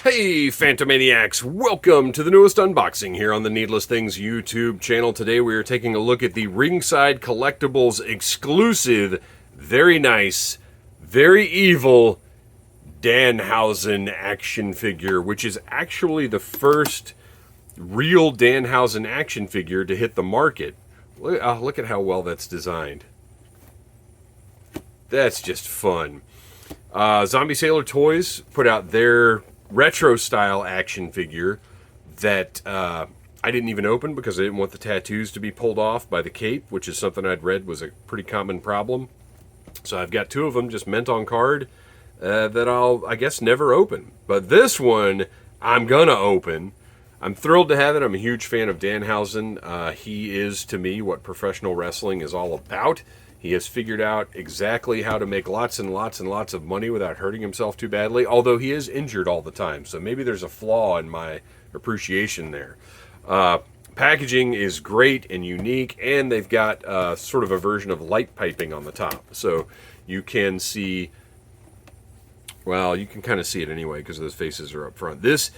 Hey, Phantomaniacs! Welcome to the newest unboxing here on the Needless Things YouTube channel. Today we are taking a look at the Ringside Collectibles exclusive, very nice, very evil Danhausen action figure, which is actually the first real Danhausen action figure to hit the market. Look at how well that's designed. That's just fun. Zombie Sailor Toys put out their retro style action figure that I didn't even open because I didn't want the tattoos to be pulled off by the cape, which is something I'd read was a pretty common problem. So I've got two of them just meant on card that I'll, I guess, never open. But this one I'm gonna open. I'm thrilled to have it. I'm a huge fan of Danhausen. He is, to me, what professional wrestling is all about. He has figured out exactly how to make lots and lots and lots of money without hurting himself too badly, although he is injured all the time, so maybe there's a flaw in my appreciation there. Packaging is great and unique, and they've got sort of a version of light piping on the top, so you can see, well, you can kind of see it anyway because those faces are up front. This,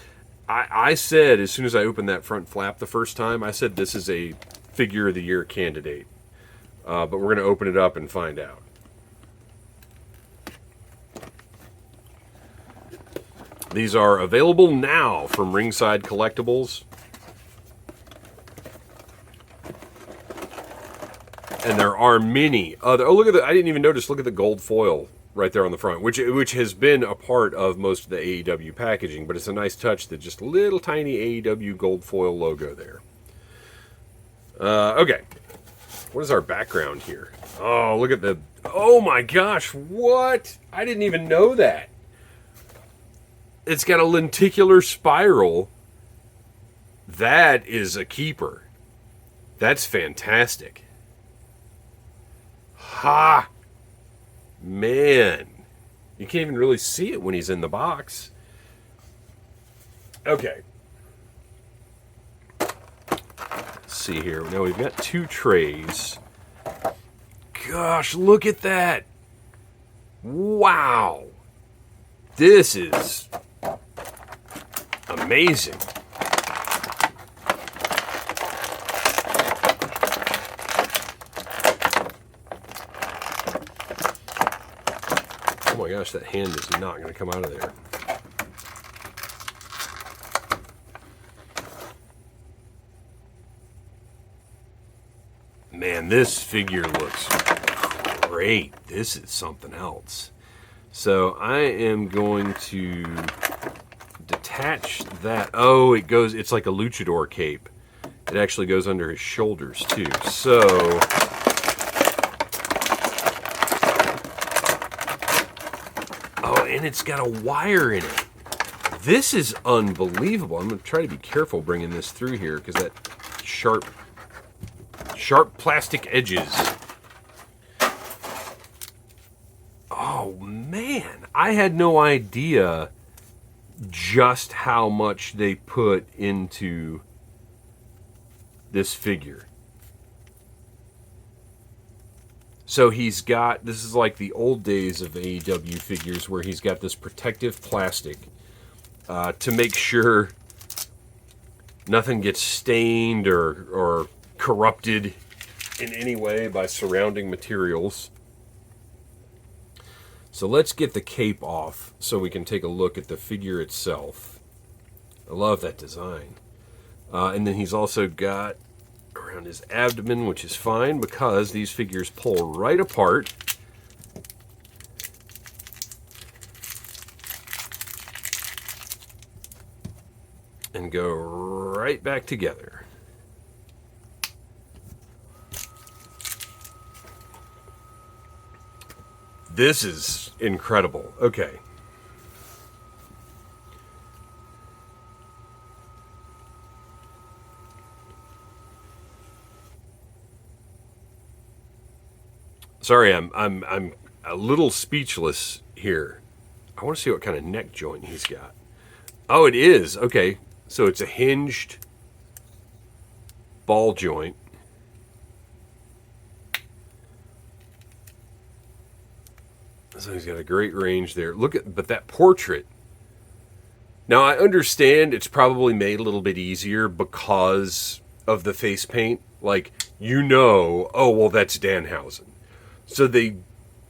I said, as soon as I opened that front flap the first time, I said this is a Figure of the Year candidate. But we're going to open it up and find out. These are available now from Ringside Collectibles. And there are many other... Oh, look at the... I didn't even notice. Look at the gold foil right there on the front, which has been a part of most of the AEW packaging, but it's a nice touch that just a little tiny AEW gold foil logo there. Okay. What is our background here? Oh, look at the... Oh my gosh, what? I didn't even know that. It's got a lenticular spiral. That is a keeper. That's fantastic. Ha! Man. You can't even really see it when he's in the box. Okay. See here. Now we've got two trays. Gosh, look at that. Wow. This is amazing. Oh my gosh, that hand is not going to come out of there. Man, this figure looks great. This is something else. So I am going to detach that. Oh, it goes, it's like a luchador cape. It actually goes under his shoulders too. So, oh, and it's got a wire in it. This is unbelievable. I'm going to try to be careful bringing this through here because that sharp plastic edges. Oh man, I had no idea just how much they put into this figure. So he's got, this is like the old days of AEW figures where he's got this protective plastic to make sure nothing gets stained or corrupted in any way by surrounding materials. So let's get the cape off so we can take a look at the figure itself. I love that design. And then he's also got around his abdomen, which is fine because these figures pull right apart. And go right back together. This is incredible. Okay. Sorry, I'm a little speechless here. I want to see what kind of neck joint he's got. Oh, it is. Okay. So it's a hinged ball joint. So he's got a great range there. Look at, but that portrait Now, I understand it's probably made a little bit easier because of the face paint. Like, oh, well, that's Danhausen. So they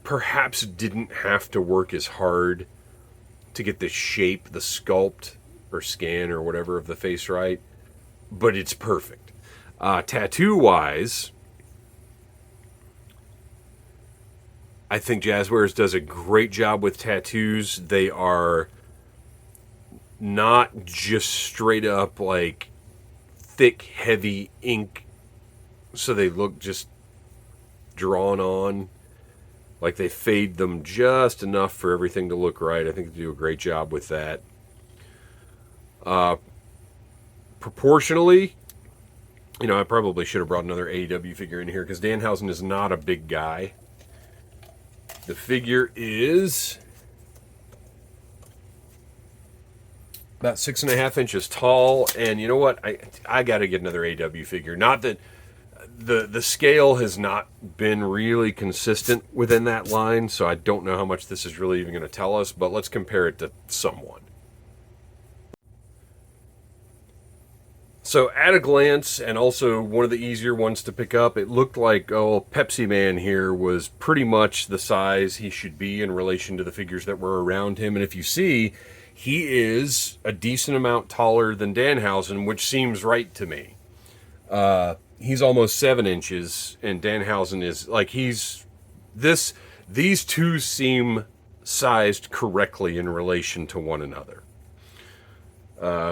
perhaps didn't have to work as hard to get the shape, the sculpt, or scan, or whatever of the face right. But it's perfect. Tattoo-wise, I think Jazzwares does a great job with tattoos. They are not just straight up like thick, heavy ink, so they look just drawn on. Like they fade them just enough for everything to look right. I think they do a great job with that. Proportionally, I probably should have brought another AEW figure in here because Danhausen is not a big guy. The figure is about 6.5 inches tall, and you know what? I got to get another AEW figure. Not that the scale has not been really consistent within that line, so I don't know how much this is really even going to tell us, but let's compare it to someone. So at a glance, and also one of the easier ones to pick up, it looked like, Pepsi Man here was pretty much the size he should be in relation to the figures that were around him. And if you see, he is a decent amount taller than Danhausen, which seems right to me. He's almost 7 inches, and Danhausen is like these two seem sized correctly in relation to one another.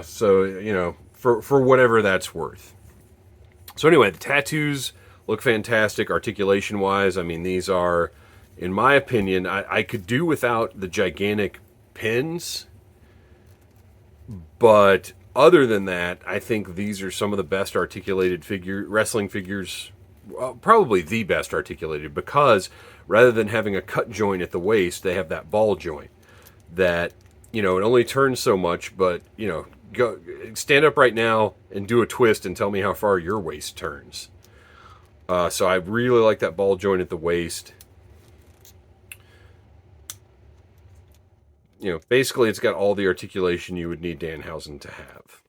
So for whatever that's worth. So anyway, the tattoos look fantastic articulation wise. I mean, these are, in my opinion, I could do without the gigantic pins, but other than that, I think these are some of the best articulated wrestling figures, well, probably the best articulated, because rather than having a cut joint at the waist, they have that ball joint that, it only turns so much, but, go stand up right now and do a twist and tell me how far your waist turns. So I really like that ball joint at the waist. Basically it's got all the articulation you would need Danhausen to have.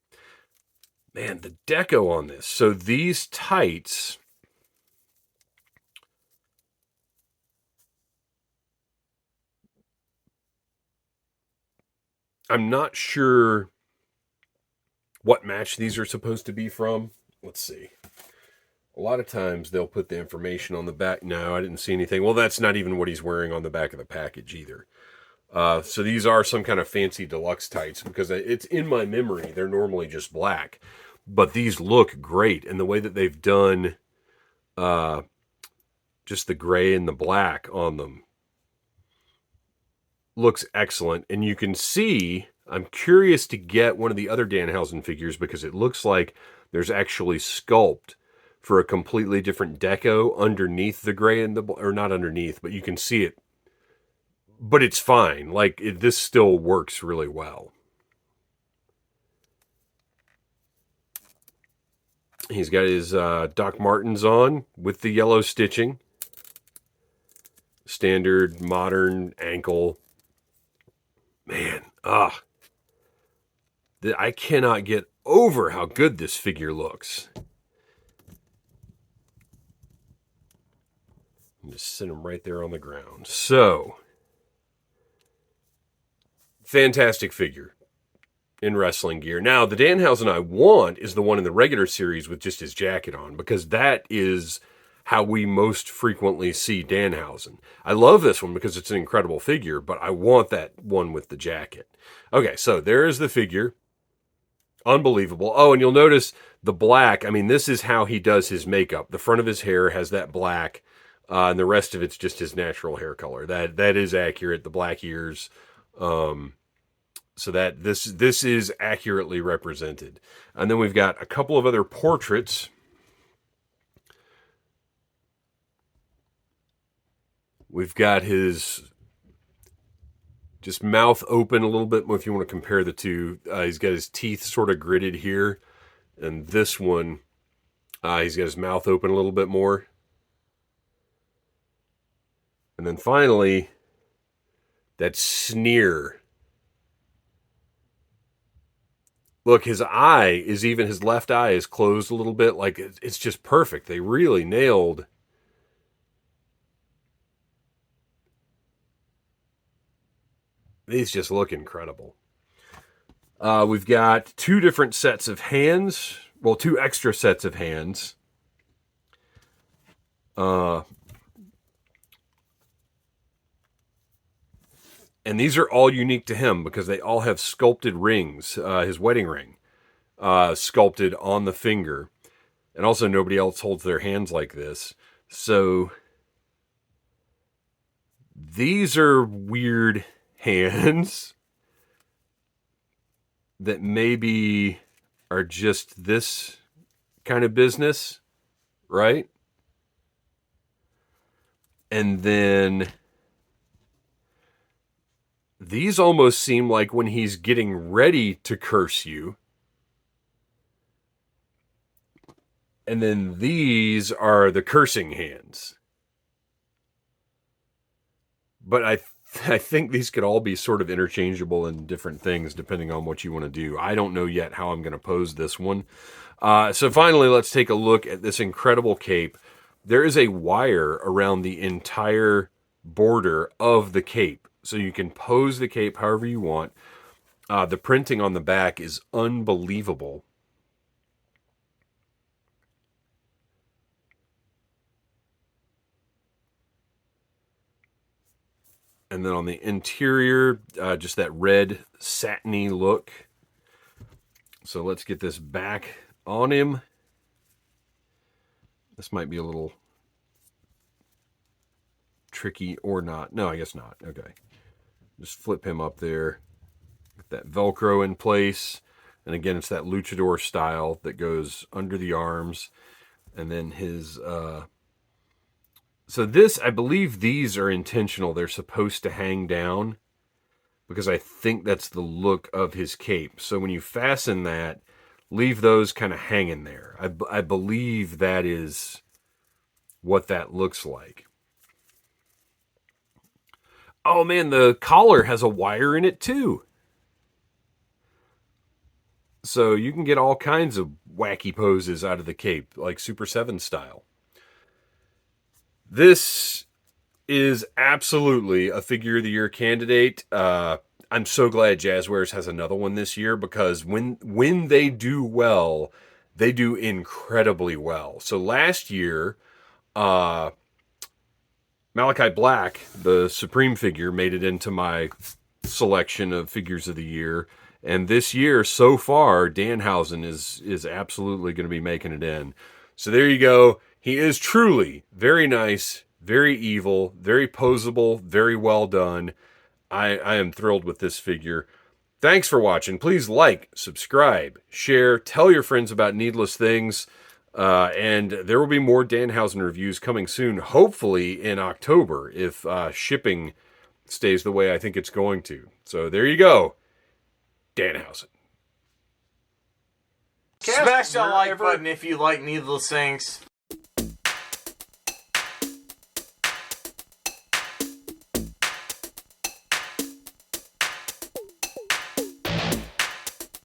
Man, the deco on this. So these tights, I'm not sure what match these are supposed to be from. Let's see. A lot of times they'll put the information on the back. No, I didn't see anything. Well, that's not even what he's wearing on the back of the package either. So these are some kind of fancy deluxe tights because it's in my memory. They're normally just black. But these look great. And the way that they've done just the gray and the black on them looks excellent. And you can see, I'm curious to get one of the other Danhausen figures because it looks like there's actually sculpt for a completely different deco underneath the gray and or not underneath, but you can see it. But it's fine. Like, this still works really well. He's got his Doc Martens on with the yellow stitching. Standard, modern ankle. Man, I cannot get over how good this figure looks. Just sit him right there on the ground. So, fantastic figure in wrestling gear. Now, the Danhausen I want is the one in the regular series with just his jacket on, because that is how we most frequently see Danhausen. I love this one because it's an incredible figure, but I want that one with the jacket. Okay, so there is the figure. Unbelievable. Oh, and you'll notice the black. I mean, this is how he does his makeup. The front of his hair has that black, and the rest of it's just his natural hair color. That is accurate. The black ears. So that this is accurately represented. And then we've got a couple of other portraits. We've got his just mouth open a little bit. If you want to compare the two, he's got his teeth sort of gritted here. And this one, he's got his mouth open a little bit more. And then finally, that sneer Look, his eye is even, his left eye is closed a little bit. Like, it's just perfect. They really nailed. These just look incredible. We've got two different sets of hands. Well, two extra sets of hands. And these are all unique to him because they all have sculpted rings. His wedding ring sculpted on the finger. And also nobody else holds their hands like this. So these are weird hands that maybe are just this kind of business, right? And then these almost seem like when he's getting ready to curse you. And then these are the cursing hands. But I think these could all be sort of interchangeable in different things depending on what you want to do. I don't know yet how I'm going to pose this one. So finally, let's take a look at this incredible cape. There is a wire around the entire border of the cape. So you can pose the cape however you want. The printing on the back is unbelievable. And then on the interior, just that red satiny look. So let's get this back on him. This might be a little tricky or not. No, I guess not. Okay. Just flip him up there. Get that Velcro in place. And again, it's that luchador style that goes under the arms. And then his... So this, I believe these are intentional. They're supposed to hang down because I think that's the look of his cape. So when you fasten that, leave those kind of hanging there. I believe that is what that looks like. Oh man, the collar has a wire in it too. So you can get all kinds of wacky poses out of the cape, like Super 7 style. This is absolutely a figure of the year candidate. I'm so glad Jazzwares has another one this year because when they do well, they do incredibly well. So last year, Malachi Black, the Supreme figure, made it into my selection of figures of the year. And this year, so far, Danhausen is absolutely going to be making it in. So there you go. He is truly very nice, very evil, very posable, very well done. I am thrilled with this figure. Thanks for watching. Please like, subscribe, share, tell your friends about Needless Things. And there will be more Danhausen reviews coming soon, hopefully in October, if shipping stays the way I think it's going to. So there you go. Danhausen. Smash that like button if you like Needless Things.